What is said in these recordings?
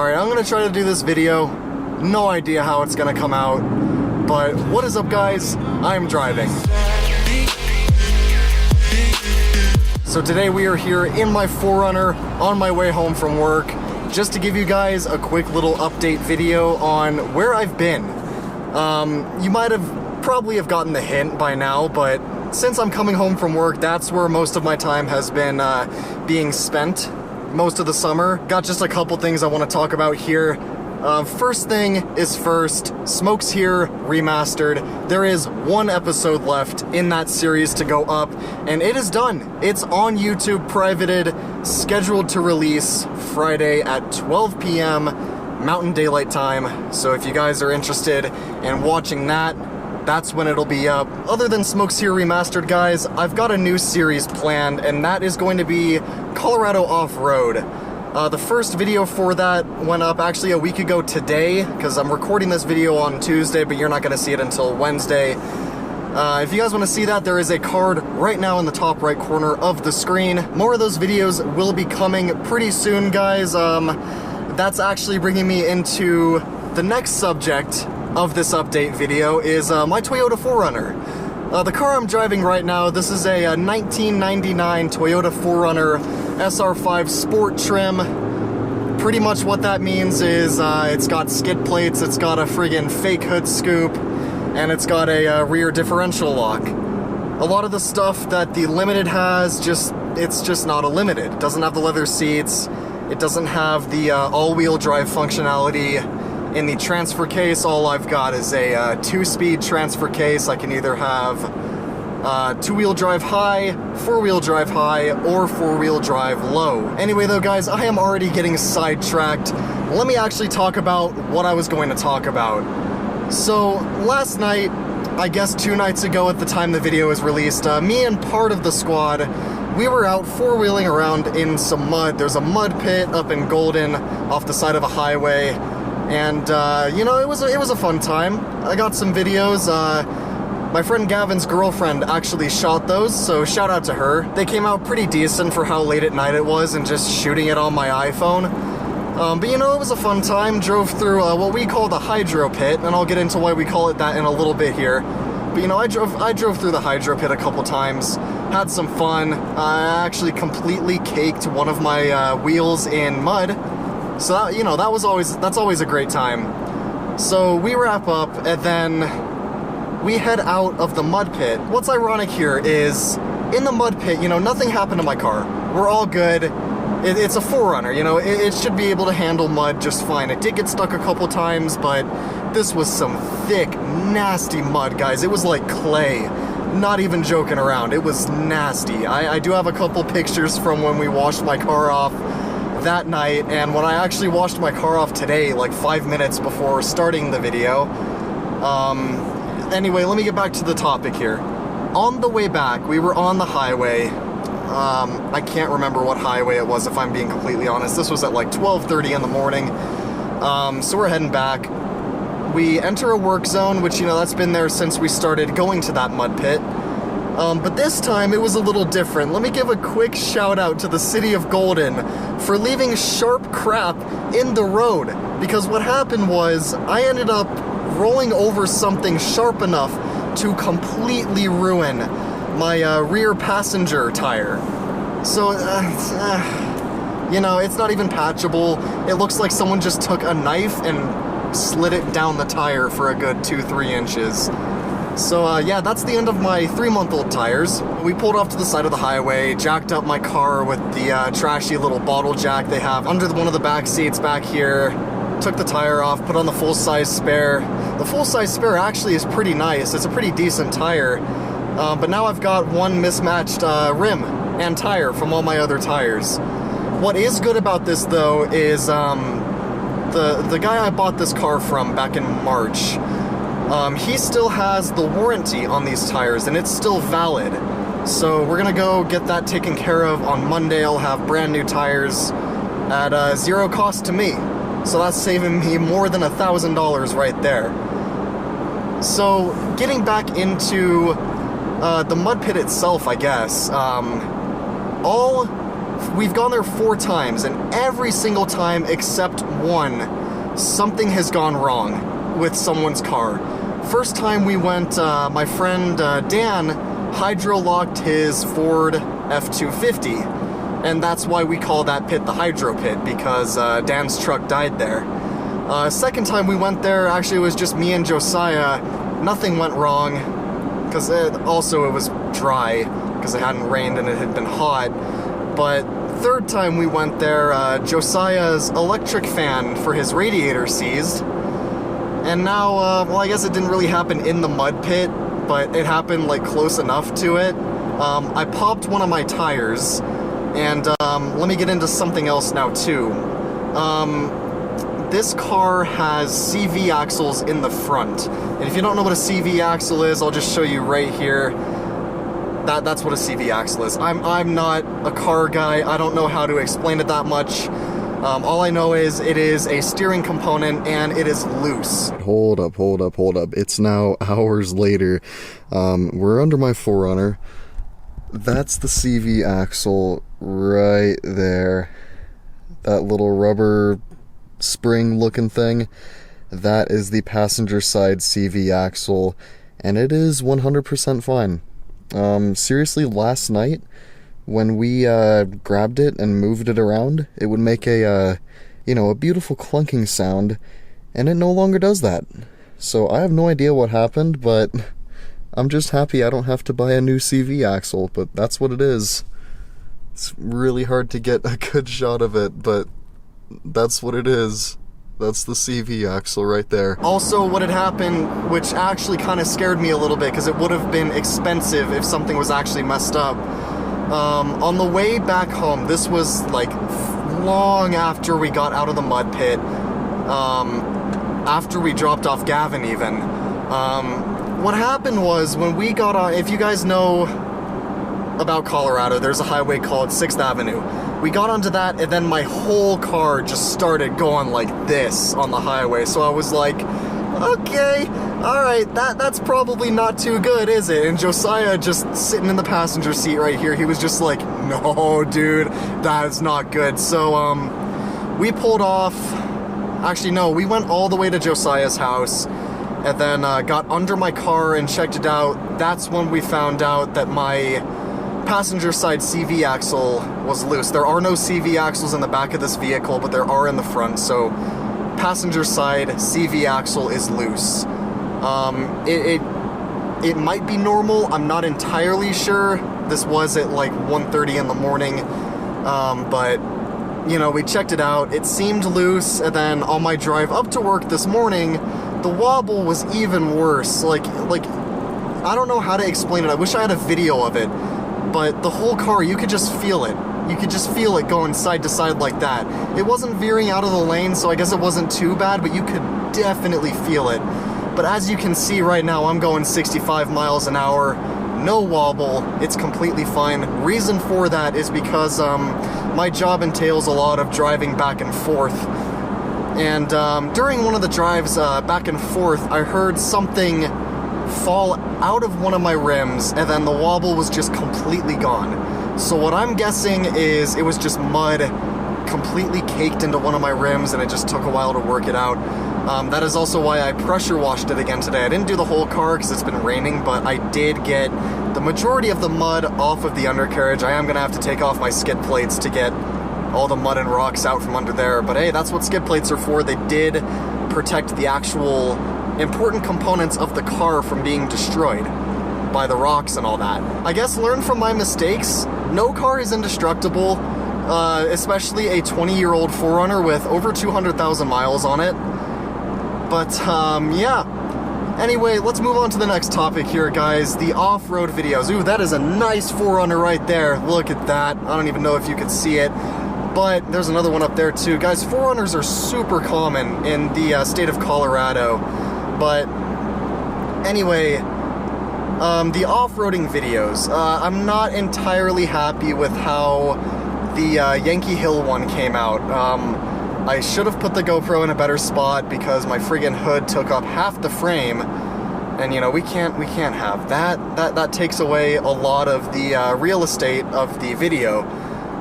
Alright, I'm gonna try to do this video. No idea how it's gonna come out. But what is up, guys? I'm driving. So today we are here in my 4Runner on my way home from work, just to give you guys a quick little update video on where I've been. You might have probably have gotten the hint by now, but since I'm coming home from work, that's where most of my time has been being spent. Most of the summer. Got just a couple things I want to talk about here. First thing is first, Smoke's Here Remastered. There is one episode left in that series to go up, and it is done. It's on YouTube, privated, scheduled to release Friday at 12 p.m. Mountain Daylight Time. So if you guys are interested in watching that, that's when it'll be up. Other than Smoke's Here Remastered, guys, I've got a new series planned, and that is going to be Colorado Off-Road. The first video for that went up actually a week ago today, because I'm recording this video on Tuesday, but you're not going to see it until Wednesday. If you guys want to see that, there is a card right now in the top right corner of the screen. More of those videos will be coming pretty soon, guys. That's actually bringing me into the next subject of this update video, is my Toyota 4Runner. The car I'm driving right now, this is a 1999 Toyota 4Runner SR5 Sport trim. Pretty much what that means is it's got skid plates, it's got a friggin' fake hood scoop, and it's got a rear differential lock. A lot of the stuff that the Limited has, it's just not a Limited. It doesn't have the leather seats, it doesn't have the all-wheel drive functionality. In the transfer case, all I've got is a 2-speed transfer case. I can either have 2-wheel drive high, 4-wheel drive high, or 4-wheel drive low. Anyway though, guys, I am already getting sidetracked. Let me actually talk about what I was going to talk about. So, last night, I guess 2 nights ago at the time the video was released, me and part of the squad, we were out 4-wheeling around in some mud. There's a mud pit up in Golden off the side of a highway. And, you know, it was a fun time. I got some videos. My friend Gavin's girlfriend actually shot those, so shout out to her. They came out pretty decent for how late at night it was and just shooting it on my iPhone. But, you know, it was a fun time. Drove through what we call the hydro pit, and I'll get into why we call it that in a little bit here. But, you know, I drove through the hydro pit a couple times, had some fun. I actually completely caked one of my wheels in mud. So that, you know, that's always a great time. So we wrap up, and then we head out of the mud pit. What's ironic here is, in the mud pit, you know, nothing happened to my car. We're all good. It's a 4Runner, you know, it should be able to handle mud just fine. It did get stuck a couple times, but this was some thick, nasty mud, guys. It was like clay. Not even joking around. It was nasty. I do have a couple pictures from when we washed my car off that night, and when I actually washed my car off today, like 5 minutes before starting the video. Anyway, let me get back to the topic here. On the way back, we were on the highway. I can't remember what highway it was, if I'm being completely honest. This was at like 12:30 in the morning. So we're heading back. We enter a work zone, which, you know, that's been there since we started going to that mud pit. But this time, it was a little different. Let me give a quick shout out to the city of Golden for leaving sharp crap in the road. Because what happened was, I ended up rolling over something sharp enough to completely ruin my rear passenger tire. So, you know, it's not even patchable. It looks like someone just took a knife and slid it down the tire for a good 2-3 inches. So, yeah, that's the end of my 3-month-old tires. We pulled off to the side of the highway, jacked up my car with the trashy little bottle jack they have under one of the back seats back here, took the tire off, put on the full-size spare. The full-size spare actually is pretty nice. It's a pretty decent tire, but now I've got one mismatched rim and tire from all my other tires. What is good about this, though, is the guy I bought this car from back in March, he still has the warranty on these tires, and it's still valid. So we're gonna go get that taken care of on Monday. I'll have brand new tires at 0 cost to me. So that's saving me more than $1,000 right there. So getting back into the mud pit itself, I guess. All We've gone there 4 times, and every single time except one, something has gone wrong with someone's car. First time we went, my friend Dan hydro-locked his Ford F-250, and that's why we call that pit the hydro pit, because Dan's truck died there. Second time we went there, actually it was just me and Josiah. Nothing went wrong, because it was dry, because it hadn't rained and it had been hot. But third time we went there, Josiah's electric fan for his radiator seized. And now, well, I guess it didn't really happen in the mud pit, but it happened like close enough to it. I popped one of my tires, and let me get into something else now too. This car has CV axles in the front, and if you don't know what a CV axle is, I'll just show you right here. That's what a CV axle is. I'm not a car guy. I don't know how to explain it that much. All I know is it is a steering component and it is loose. Hold up. It's now hours later. We're under my 4Runner. That's the CV axle right there. That little rubber spring looking thing. That is the passenger side CV axle, and it is 100% fine. Seriously, last night, when we grabbed it and moved it around, it would make a beautiful clunking sound, and it no longer does that. So I have no idea what happened, but I'm just happy I don't have to buy a new CV axle, but that's what it is. It's really hard to get a good shot of it, but that's what it is. That's the CV axle right there. Also, what had happened, which actually kind of scared me a little bit, because it would have been expensive if something was actually messed up. On the way back home, this was like long after we got out of the mud pit, after we dropped off Gavin even. What happened was, when we got on, if you guys know about Colorado, there's a highway called 6th Avenue. We got onto that, and then my whole car just started going like this on the highway. So I was like, okay, alright, that's probably not too good, is it? And Josiah, just sitting in the passenger seat right here, he was just like, no, dude, that is not good. So, we pulled off. Actually, no, we went all the way to Josiah's house, and then got under my car and checked it out. That's when we found out that my passenger side CV axle was loose. There are no CV axles in the back of this vehicle, but there are in the front, so passenger side CV axle is loose. It might be normal, I'm not entirely sure. This was at like 1:30 in the morning, but you know, we checked it out. It seemed loose, and then on my drive up to work this morning, the wobble was even worse. Like I don't know how to explain it. I wish I had a video of it. But the whole car, you could just feel it. You could just feel it going side to side like that. It wasn't veering out of the lane, so I guess it wasn't too bad, but you could definitely feel it. But as you can see right now, I'm going 65 miles an hour, no wobble, it's completely fine. Reason for that is because my job entails a lot of driving back and forth. And during one of the drives back and forth, I heard something fall out of one of my rims, and then the wobble was just completely gone. So what I'm guessing is it was just mud completely caked into one of my rims, and it just took a while to work it out. That is also why I pressure washed it again today. I didn't do the whole car because it's been raining, but I did get the majority of the mud off of the undercarriage. I am going to have to take off my skid plates to get all the mud and rocks out from under there, but hey, that's what skid plates are for. They did protect the actual important components of the car from being destroyed by the rocks and all that. I guess learn from my mistakes. No car is indestructible, especially a 20-year-old 4Runner with over 200,000 miles on it. But yeah. Anyway, let's move on to the next topic here, guys. The off-road videos. Ooh, that is a nice 4Runner right there. Look at that. I don't even know if you could see it, but there's another one up there too. Guys, 4Runners are super common in the state of Colorado. But anyway, the off-roading videos. I'm not entirely happy with how the Yankee Hill one came out. I should have put the GoPro in a better spot because my friggin' hood took up half the frame, and you know, we can't have that. That takes away a lot of the real estate of the video.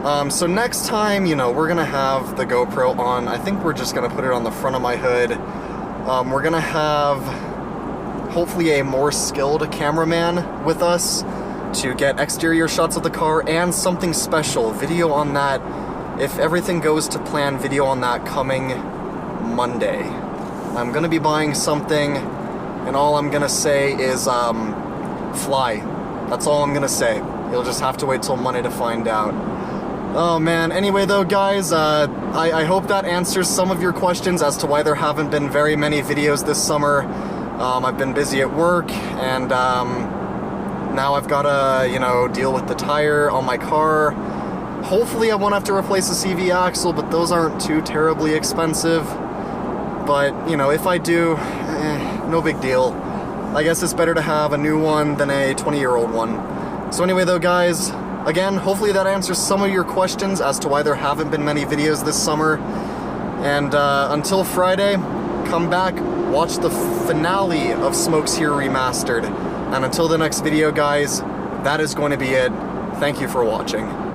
So next time, you know, we're gonna have the GoPro on. I think we're just gonna put it on the front of my hood. We're gonna have hopefully a more skilled cameraman with us to get exterior shots of the car and something special. Video on that, if everything goes to plan, video on that coming Monday. I'm gonna be buying something, and all I'm gonna say is fly. That's all I'm gonna say. You'll just have to wait till Monday to find out. Oh man, anyway though guys, I hope that answers some of your questions as to why there haven't been very many videos this summer. I've been busy at work, and now I've gotta, you know, deal with the tire on my car. Hopefully I won't have to replace the CV axle, but those aren't too terribly expensive. But, you know, if I do, no big deal. I guess it's better to have a new one than a 20-year-old one. So anyway though guys, again, hopefully that answers some of your questions as to why there haven't been many videos this summer. And until Friday, come back, watch the finale of Smokes Here Remastered. And until the next video guys, that is going to be it. Thank you for watching.